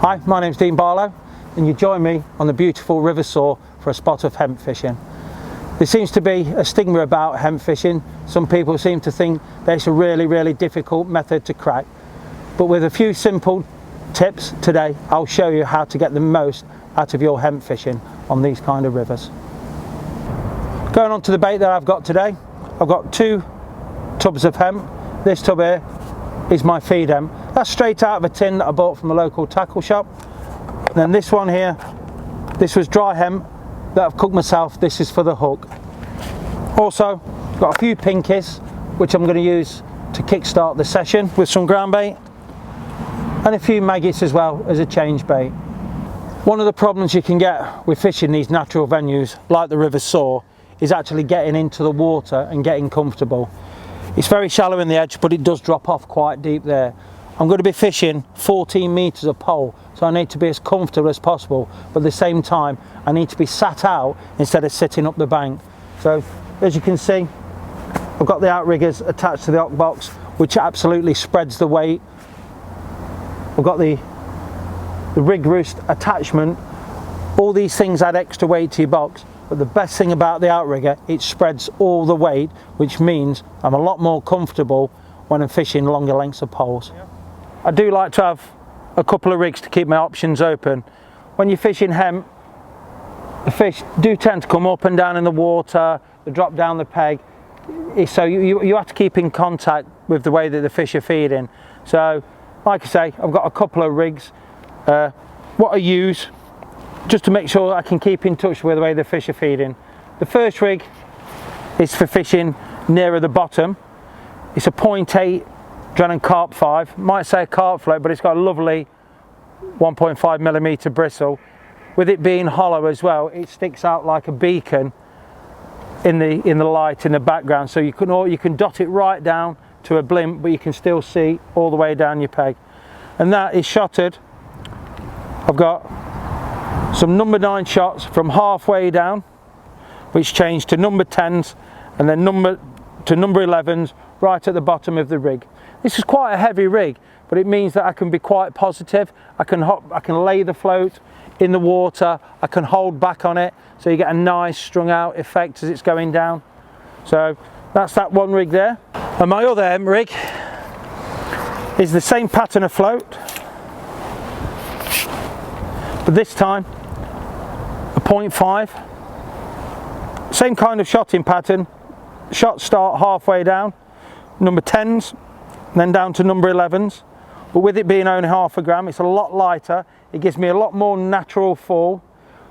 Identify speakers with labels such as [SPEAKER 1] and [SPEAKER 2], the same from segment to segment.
[SPEAKER 1] Hi, my name's Dean Barlow and you join me on the beautiful River Soar for a spot of hemp fishing. There seems to be a stigma about hemp fishing. Some people seem to think that it's a really difficult method to crack. But with a few simple tips today, I'll show you how to get the most out of your hemp fishing on these kind of rivers. Going on to the bait that I've got today, I've got 2 tubs of hemp. This tub here is my feed hemp. That's straight out of a tin that I bought from a local tackle shop. And then this one here, this was dry hemp that I've cooked myself. This is for the hook. Also got a few pinkies which I'm going to use to kickstart the session with some ground bait, and a few maggots as well as a change bait. One of the problems you can get with fishing these natural venues like the River Soar is actually getting into the water and getting comfortable. It's very shallow in the edge, but it does drop off quite deep there. I'm going to be fishing 14 metres of pole, so I need to be as comfortable as possible, but at the same time I need to be sat out instead of sitting up the bank. So as you can see, I've got the outriggers attached to the hook box, which absolutely spreads the weight. I've got the rig roost attachment. All these things add extra weight to your box, but the best thing about the outrigger, it spreads all the weight, which means I'm a lot more comfortable when I'm fishing longer lengths of poles. I do like to have a couple of rigs to keep my options open. When you're fishing hemp, the fish do tend to come up and down in the water, they drop down the peg, so you have to keep in contact with the way that the fish are feeding. So like I say, I've got a couple of rigs. What I use just to make sure I can keep in touch with the way the fish are feeding. The first rig is for fishing nearer the bottom. It's a 0.8 Drennan Carp 5, might say a carp float, but it's got a lovely 1.5mm bristle. With it being hollow as well, it sticks out like a beacon in the light in the background, so you can dot it right down to a blimp, but you can still see all the way down your peg. And that is shotted. I've got some number 9 shots from halfway down, which change to number 10s, and then number 11s right at the bottom of the rig. This is quite a heavy rig, but it means that I can be quite positive. I can lay the float in the water, I can hold back on it, so you get a nice strung out effect as it's going down. So that's that one rig there. And my other hemp rig is the same pattern of float, but this time a 0.5. Same kind of shotting pattern. Shots start halfway down, number 10s, and then down to number 11s. But with it being only half a gram, it's a lot lighter. It gives me a lot more natural fall,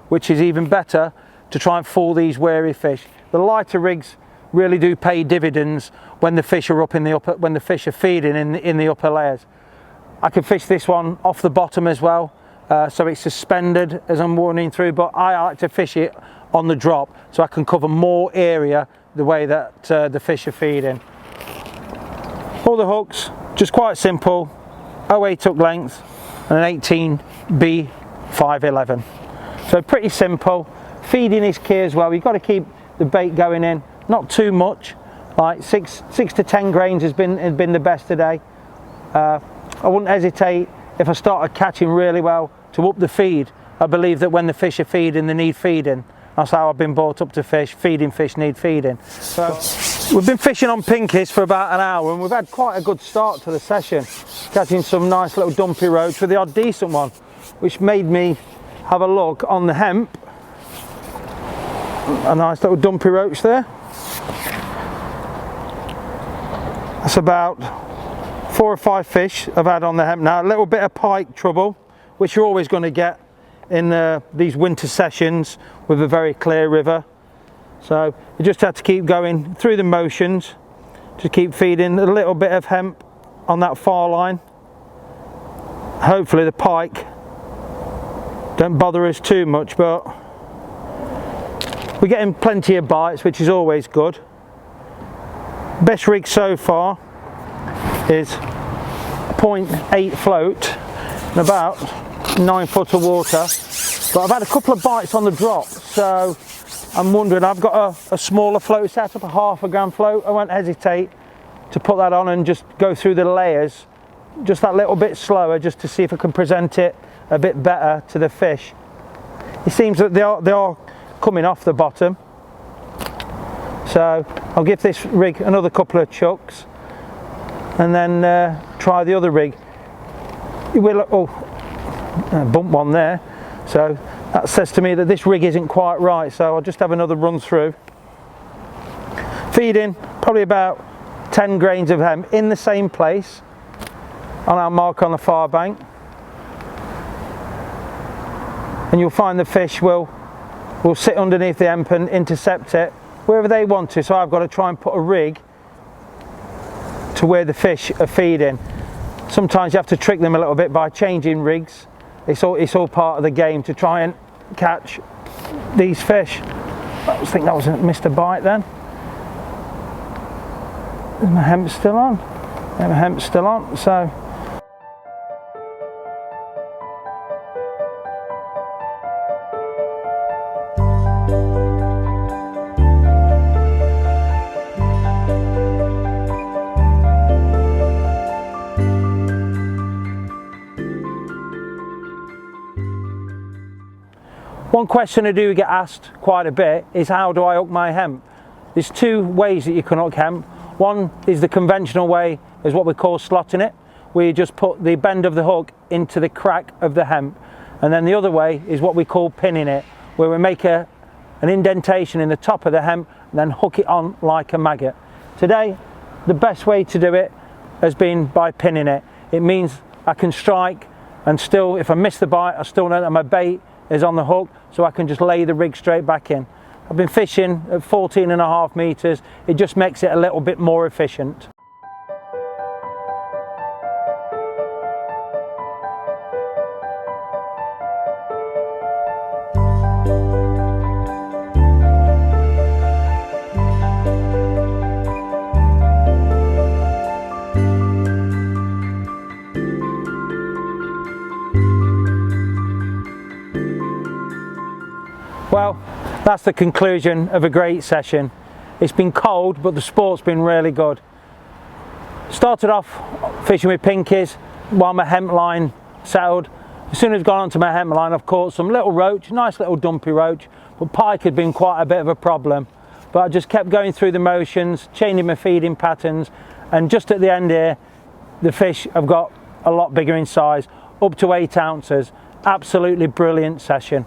[SPEAKER 1] which is even better to try and fool these wary fish. The lighter rigs really do pay dividends when the fish are up in the upper, when the fish are feeding in the upper layers. I can fish this one off the bottom as well, so it's suspended as I'm running through, but I like to fish it on the drop so I can cover more area the way that the fish are feeding. All the hooks, just quite simple, 08 hook length and an 18B 511. So pretty simple. Feeding is key as well. You've got to keep the bait going in, not too much, like 6 to 10 grains has been the best today. I wouldn't hesitate if I started catching really well to up the feed. I believe that when the fish are feeding, they need feeding. That's how I've been brought up to fish. Feeding fish need feeding. So we've been fishing on pinkies for about an hour and we've had quite a good start to the session, catching some nice little dumpy roach with the odd decent one, which made me have a look on the hemp. A nice little dumpy roach there. That's about 4 or 5 fish I've had on the hemp now. A little bit of pike trouble, which you're always going to get in these winter sessions with a very clear river. So you just have to keep going through the motions, just keep feeding a little bit of hemp on that far line. Hopefully the pike don't bother us too much, but we're getting plenty of bites, which is always good. Best rig so far is a 0.8 float and about 9 foot of water, but I've had a couple of bites on the drop, so I'm wondering, I've got a smaller float set up, a half a gram float. I won't hesitate to put that on and just go through the layers just that little bit slower, just to see if I can present it a bit better to the fish. It seems that they are coming off the bottom. So I'll give this rig another couple of chucks and then try the other rig. You will, oh, bump one there. So that says to me that this rig isn't quite right. So I'll just have another run through. Feeding probably about 10 grains of hemp in the same place on our mark on the far bank. And you'll find the fish will sit underneath the hemp and intercept it wherever they want to. So I've got to try and put a rig to where the fish are feeding. Sometimes you have to trick them a little bit by changing rigs. It's all part of the game to try and catch these fish. I think that was missed a bite then. Is my hemp still on? Yeah, my hemp's still on, so. One question I do get asked quite a bit is, how do I hook my hemp? There's two ways that you can hook hemp. One is the conventional way, is what we call slotting it, where you just put the bend of the hook into the crack of the hemp. And then the other way is what we call pinning it, where we make an indentation in the top of the hemp and then hook it on like a maggot. Today, the best way to do it has been by pinning it. It means I can strike and still, if I miss the bite, I still know that my bait is on the hook, so I can just lay the rig straight back in. I've been fishing at 14.5 meters. It just makes it a little bit more efficient. Well, that's the conclusion of a great session. It's been cold, but the sport's been really good. Started off fishing with pinkies while my hemp line settled. As soon as I've gone onto my hemp line, I've caught some little roach, nice little dumpy roach, but pike had been quite a bit of a problem. But I just kept going through the motions, changing my feeding patterns, and just at the end here, the fish have got a lot bigger in size, up to 8 ounces. Absolutely brilliant session.